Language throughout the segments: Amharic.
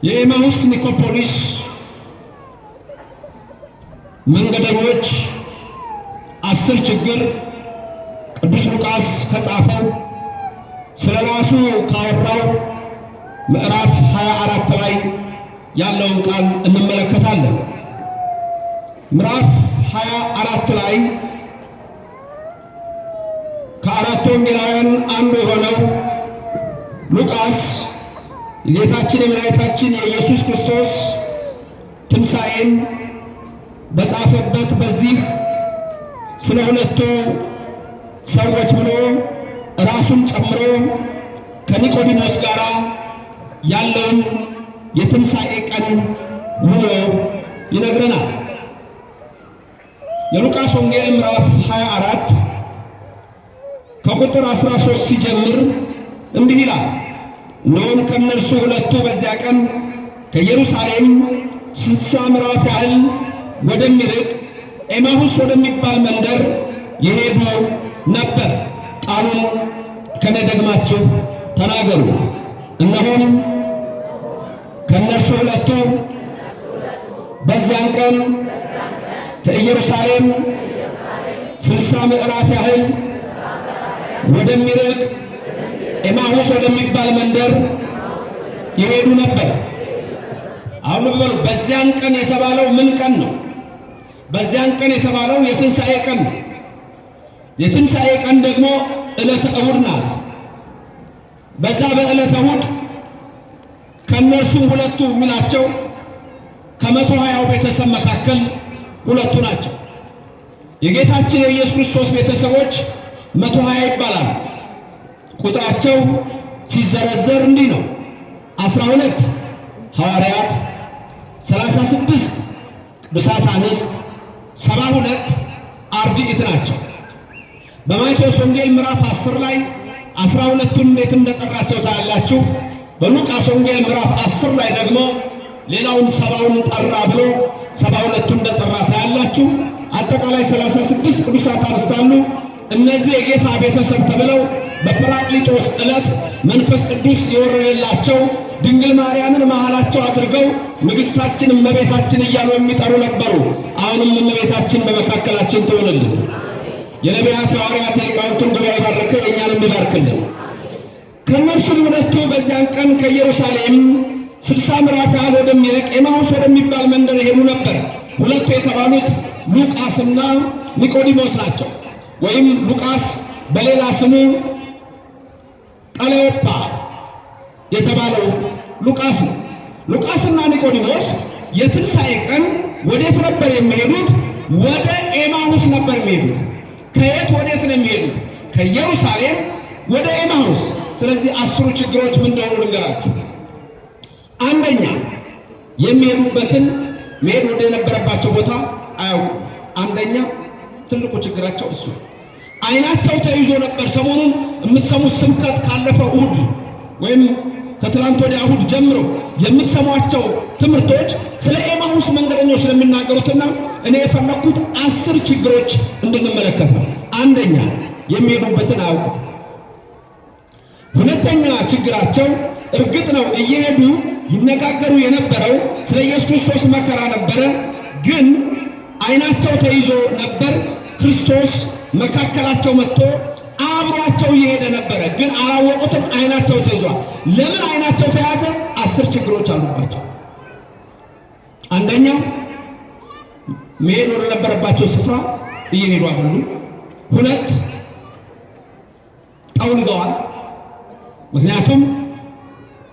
የኤማሁስ ኒኮፖሊስ መንገደኞች 10 ችግር ቅዱስ ሉቃስ ከጻፈው ስለራሱ ካወራው ምዕራፍ 24 ላይ ያለውን ቃል እንመለከታለን። ምዕራፍ 24 ላይ ከአራቱ ወንጌላውያን አንዱ የሆነው ሉቃስ የጌታችን የመድኃኒታችን የኢየሱስ ክርስቶስ ትንሣኤን በጻፈበት በዚህ ስለ ሁለቱ ሰዎች ብሎ ራሱን ጨምሮ ከኒቆዲሞስ ጋር ያለውን የትንሣኤ ቀን ውሎ ይነግረናል። የሉቃስ ወንጌል ምዕራፍ 24 ከቁጥር 13 ሲጀምር እንዲህ ይላል። እነሆም ከእነርሱ ሁለቱ በዚያ ቀን ከኢየሩሳሌም 60 ምዕራፍ ያህል ወደሚርቅ ኤማሁስ ወደሚባል መንደር የሄዱ ነበር። ቃሉን ከኔ ደግማችሁ ተናገሩ። እነሆም ከእነርሱ ሁለቱ በዚያን ቀን ከኢየሩሳሌም 60 ምዕራፍ ያህል ወደሚርቅ ኤማሁስ ወደሚባል መንደር ይሄዱ ነበር። አሁን በሉ፣ በዚያን ቀን የተባለው ምን ቀን ነው? በዚያን ቀን የተባለው የትንሣኤ ቀን ነው። የትንሣኤ ቀን ደግሞ ዕለተ እሑድ ናት። በዛ በዕለተ እሑድ ከእነርሱም ሁለቱ የሚላቸው ከ120 ቤተሰብ መካከል ሁለቱ ናቸው። የጌታችን የኢየሱስ ክርስቶስ ቤተሰቦች 120 ይባላሉ። ቁጥራቸው ሲዘረዘር እንዲህ ነው። 12 ሐዋርያት፣ 36 ቅዱሳት አንስት፣ 72 አርድእት ናቸው። በማቴዎስ ወንጌል ምዕራፍ 10 ላይ 12ቱን እንዴት እንደጠራቸው ታያላችሁ። በሉቃስ ወንጌል ምዕራፍ 10 ላይ ደግሞ ሌላውን 70ውን ጠራ ብሎ 72ቱን እንደጠራ ታያላችሁ። አጠቃላይ 36 ቅዱሳት አንስት አሉ። እነዚህ የጌታ ቤተሰብ ተብለው በጰራቅሊጦስ ዕለት መንፈስ ቅዱስ የወረደላቸው ድንግል ማርያምን መሃላቸው አድርገው ንግሥታችን እመቤታችን እያሉ የሚጠሩ ነበሩ። አሁንም እመቤታችን በመካከላችን ትሆንልን። የነቢያት ሐዋርያት የሊቃውንቱን ጉባኤ ባርከ የእኛንም ይባርክልን። ከእነርሱም ሁለቱ በዚያን ቀን ከኢየሩሳሌም 60 ምዕራፍ ያህል ወደሚርቅ ኤማሁስ ወደሚባል መንደር ይሄዱ ነበር። ሁለቱ የተባሉት ሉቃስና ኒቆዲሞስ ናቸው። ወይም ሉቃስ በሌላ ስሙ ቀለዮጳ የተባለው ሉቃስ ነው። ሉቃስና ኒቆዲሞስ የትንሣኤ ቀን ወዴት ነበር የሚሄዱት? ወደ ኤማሁስ ነበር የሚሄዱት። ከየት ወዴት ነው የሚሄዱት? ከኢየሩሳሌም ወደ ኤማሁስ። ስለዚህ 10 ችግሮች ምን እንደሆኑ ልንገራችሁ። አንደኛ፣ የሚሄዱበትን መሄድ ወደ የነበረባቸው ቦታ አያውቁም። አንደኛ ትልቁ ችግራቸው እሱ። አይናቸው ተይዞ ነበር። ሰሞኑን የምትሰሙት ስብከት ካለፈ እሑድ ወይም ከትላንት ወዲያ እሑድ ጀምሮ የምትሰሟቸው ትምህርቶች ስለ ኤማሁስ መንገደኞች ስለሚናገሩትና እኔ የፈለኩት 10 ችግሮች እንድንመለከት ነው። አንደኛ የሚሄዱበትን አያውቁም። ሁለተኛ ችግራቸው እርግጥ ነው እየሄዱ ይነጋገሩ የነበረው ስለ ኢየሱስ ክርስቶስ መከራ ነበረ፣ ግን አይናቸው ተይዞ ነበር። ክርስቶስ መካከላቸው መጥቶ አብሯቸው እየሄደ ነበረ፣ ግን አላወቁትም። አይናቸው ተይዟል። ለምን አይናቸው ተያዘ? 10 ችግሮች አሉባቸው። አንደኛ መሄድ ወደ ነበረባቸው ስፍራ እየሄዱ አይደሉም። 2 ጠውልገዋል። ምክንያቱም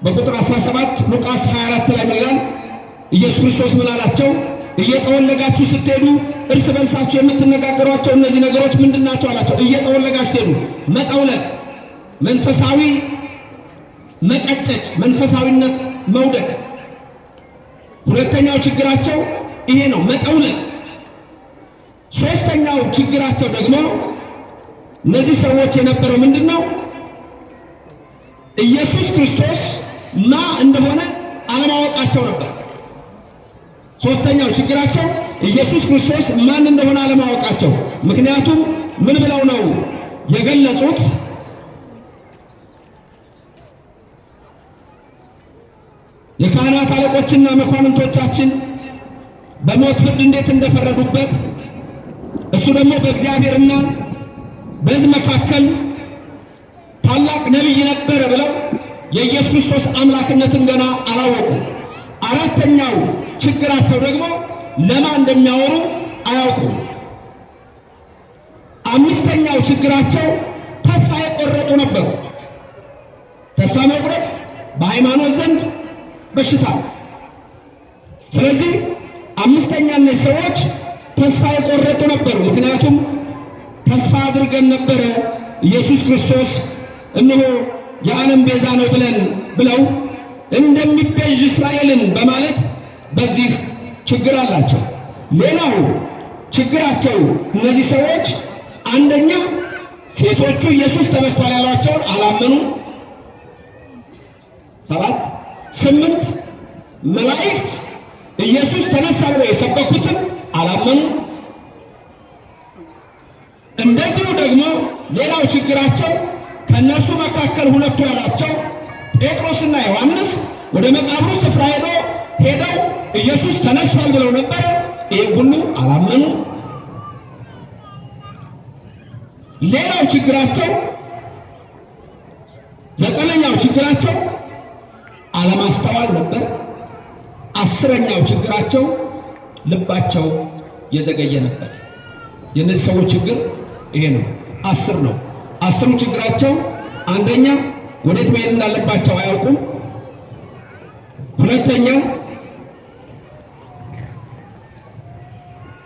በቁጥር 17 ሉቃስ 24 ላይ ምን ይላል? ኢየሱስ ክርስቶስ ምን አላቸው? እየጠወለጋችሁ ስትሄዱ እርስ በርሳችሁ የምትነጋገሯቸው እነዚህ ነገሮች ምንድናቸው አላቸው። እየጠወለጋችሁ ስትሄዱ። መጠውለግ መንፈሳዊ መቀጨጭ፣ መንፈሳዊነት መውደቅ። ሁለተኛው ችግራቸው ይሄ ነው፣ መጠውለግ። ሶስተኛው ችግራቸው ደግሞ እነዚህ ሰዎች የነበረው ምንድነው? ኢየሱስ ክርስቶስ ማ እንደሆነ አለማወቃቸው ነበር። ሶስተኛው ችግራቸው ኢየሱስ ክርስቶስ ማን እንደሆነ አለማወቃቸው። ምክንያቱም ምን ብለው ነው የገለጹት? የካህናት አለቆችና መኳንንቶቻችን በሞት ፍርድ እንዴት እንደፈረዱበት እሱ ደግሞ በእግዚአብሔርና በሕዝብ መካከል ታላቅ ነቢይ ነበረ ብለው የኢየሱስ ክርስቶስ አምላክነትን ገና አላወቁም። አራተኛው ችግራቸው ደግሞ ለማን እንደሚያወሩ አያውቁም። አምስተኛው ችግራቸው ተስፋ የቆረጡ ነበሩ። ተስፋ መቁረጥ በሃይማኖት ዘንድ በሽታ። ስለዚህ አምስተኛ እነዚህ ሰዎች ተስፋ የቆረጡ ነበሩ። ምክንያቱም ተስፋ አድርገን ነበረ ኢየሱስ ክርስቶስ እነሆ የዓለም ቤዛ ነው ብለው እንደሚቤዥ እስራኤልን በማለት በዚህ ችግር አላቸው። ሌላው ችግራቸው እነዚህ ሰዎች አንደኛ ሴቶቹ ኢየሱስ ተነስቷል ያሏቸውን አላመኑ። 7 8 መላእክት ኢየሱስ ተነሳ ብለው የሰበኩትን አላመኑ። እንደዚሁ ደግሞ ሌላው ችግራቸው ከእነርሱ መካከል ሁለቱ ያላቸው ጴጥሮስና ዮሐንስ ወደ መቃብሩ ስፍራ ሄደው ኢየሱስ ተነስቷል ብለው ነበር። ይህ ሁሉ አላመኑ። ሌላው ችግራቸው 9ኛው ችግራቸው አለማስተዋል ነበር። 10ኛው ችግራቸው ልባቸው የዘገየ ነበር። የነዚህ ሰዎች ችግር ይሄ ነው። 10 ነው። 10ሩ ችግራቸው አንደኛ ወዴት መሄድ እንዳለባቸው አያውቁም። ሁለተኛ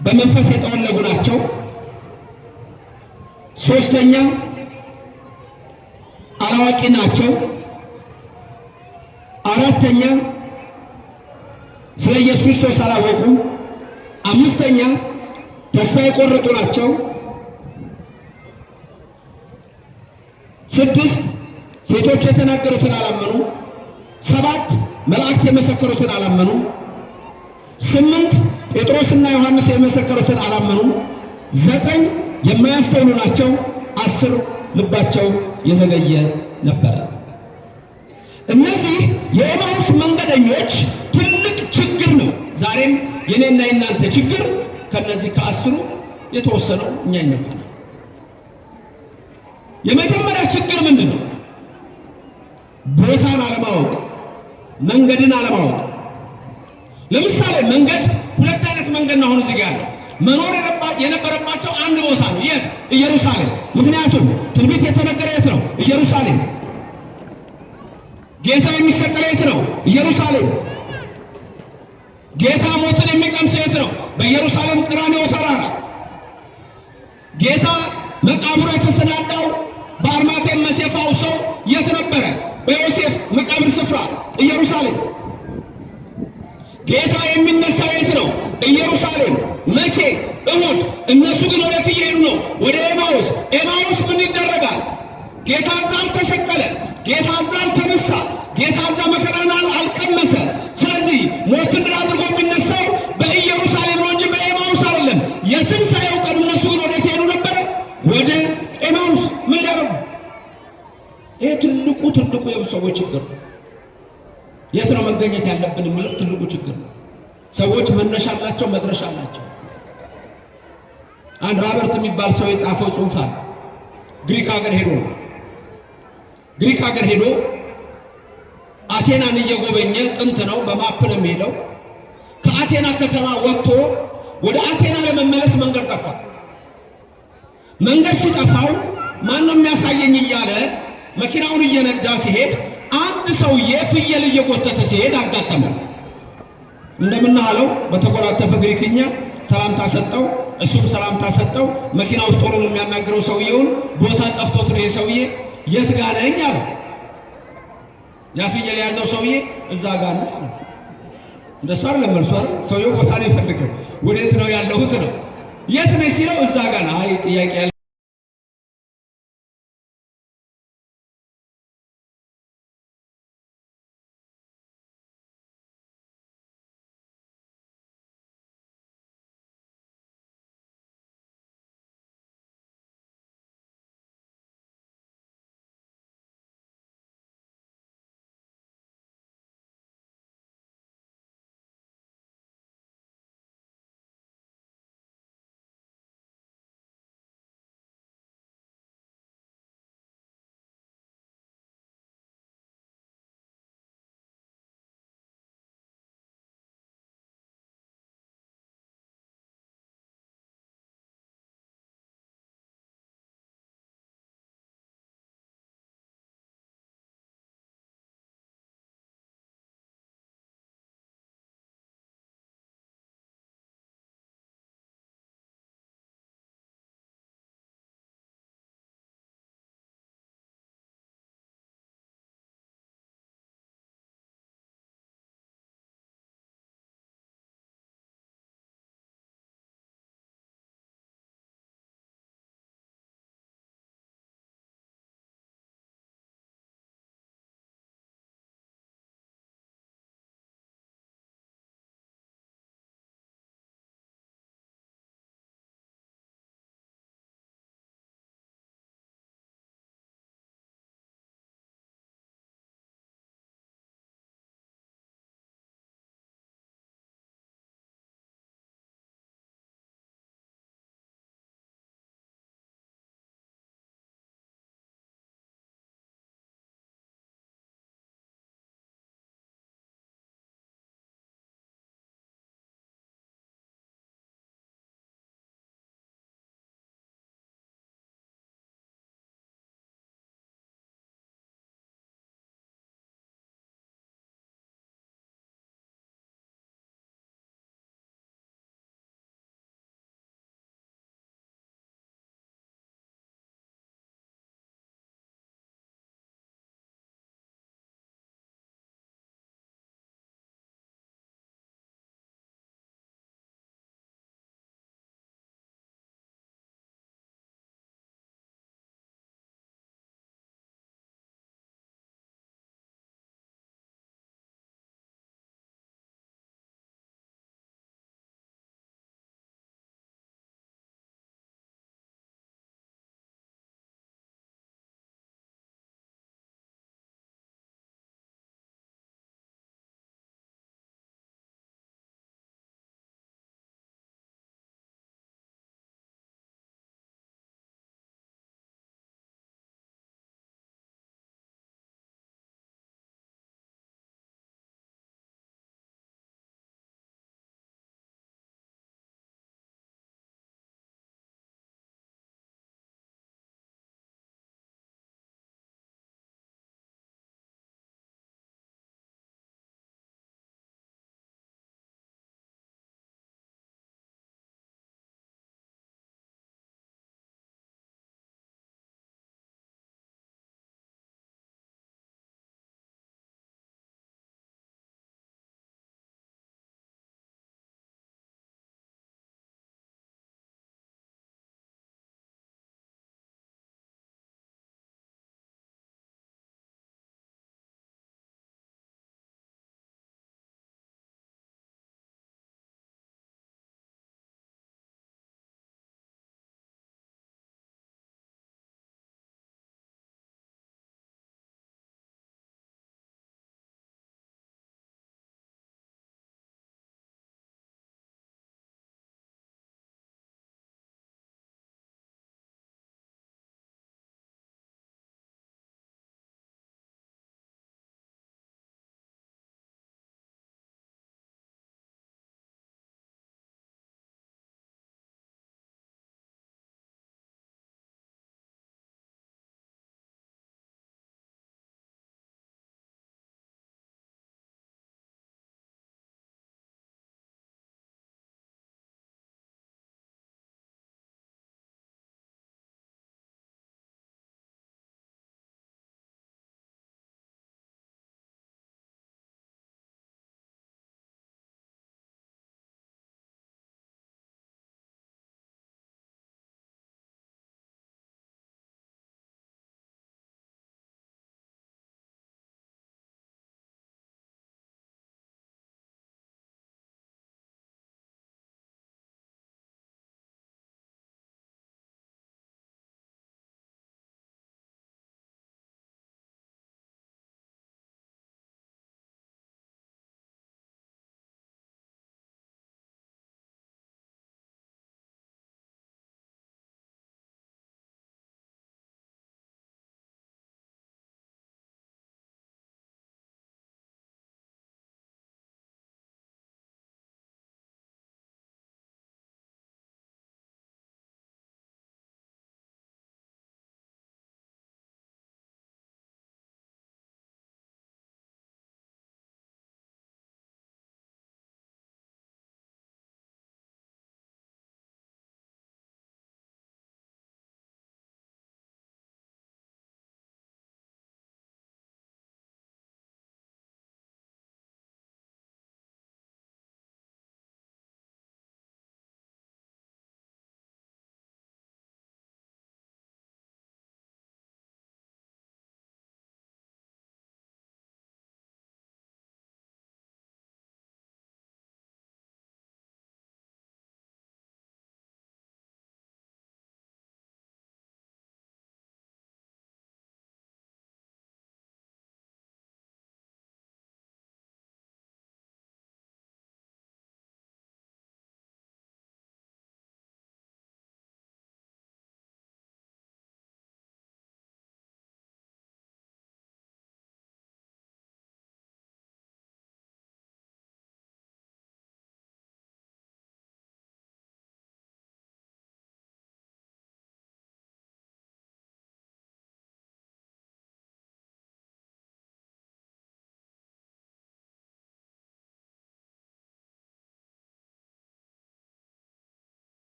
በመንፈስ የጠወለጉ ናቸው። ሶስተኛ አላዋቂ ናቸው። አራተኛ ስለ ኢየሱስ ክርስቶስ አላወቁም። አምስተኛ ተስፋ የቆረጡ ናቸው። 6 ሴቶች የተናገሩትን አላመኑ። 7 መላእክት የመሰከሩትን አላመኑ። 8 ጴጥሮስና ዮሐንስ የመሰከሩትን አላመኑ። 9 የማያስተውሉ ናቸው። 10 ልባቸው የዘገየ ነበረ። እነዚህ የኤማሁስ መንገደኞች ትልቅ ችግር ነው። ዛሬም የኔና የናንተ ችግር ከነዚህ ከ10ሩ የተወሰነው እኛ ይነካል። የመጀመሪያ ችግር ምንድን ነው? ቦታን አለማወቅ፣ መንገድን አለማወቅ። ለምሳሌ መንገድ 2 አይነት መንገድ ነው። አሁን እዚህ ጋር ያለው መኖር የነበረባቸው አንድ ቦታ ነው። የት? ኢየሩሳሌም። ምክንያቱም ትንቢት የተነገረ የት ነው? ኢየሩሳሌም። ጌታ የሚሰቀለው የት ነው? ኢየሩሳሌም። ጌታ ሞትን የሚቀምሰው የት ነው? በኢየሩሳሌም ቀራንዮ ተራራ። ጌታ መቃብሩ የተሰናዳው በአርማቴም መሴፋው ሰው የት ነበረ? በዮሴፍ መቃብር ስፍራ ኢየሩሳሌም። ጌታ የሚነሳው የት ነው? ኢየሩሳሌም። መቼ? እሁድ። እነሱ ግን ወዴት እየሄዱ ነው? ወደ ኤማሁስ። ኤማሁስ ምን ይደረጋል? ጌታ እዛ አልተሰቀለ፣ ጌታ እዛ አልተነሳ፣ ጌታ እዛ መከራን አልቀመሰ። ስለዚህ ሞትን ድል አድርጎ የሚነሳው በኢየሩሳሌም ነው እንጂ በኤማሁስ አይደለም። የትንሣኤው ቀን እነሱ ግን ወዴት ሄዱ ነበረ? ወደ ኤማሁስ። ምን ሊያደርጉ? ይሄ ትልቁ የብዙ ሰዎች ችግር ነው። የት ነው መገኘት ያለብን የሚለው ትልቁ ችግር ነው። ሰዎች መነሻ አላቸው፣ መድረሻ አላቸው። አንድ ራበርት የሚባል ሰው የጻፈው ጽሑፍ አለ። ግሪክ ሀገር ሄዶ አቴናን እየጎበኘ ጥንት ነው፣ በማፕ ነው የሚሄደው። ከአቴና ከተማ ወጥቶ ወደ አቴና ለመመለስ መንገድ ጠፋ። መንገድ ሲጠፋው ማን ነው የሚያሳየኝ እያለ መኪናውን እየነዳ ሲሄድ አንድ ሰውዬ ፍየል እየጎተተ ሲሄድ አጋጠመው። እንደምናለው በተቆራጠፈ ግሪክኛ ሰላምታ ሰጠው፣ እሱም ሰላምታ ሰጠው። መኪና ውስጥ ሆኖ ነው የሚያናግረው ሰውዬውን። ቦታ ጠፍቶት ነው ሰውዬ። የት ጋር ነኝ አለ። ያ ፍየል የያዘው ሰውዬ እዛ ጋር ነው አለ። እንደሱ አይደለም መልሱ አይደል? ሰውዬው ቦታ ነው የፈልገው። ወዴት ነው ያለሁት ነው። የት ነህ ሲለው እዛ ጋር ነው። አይ ጥያቄ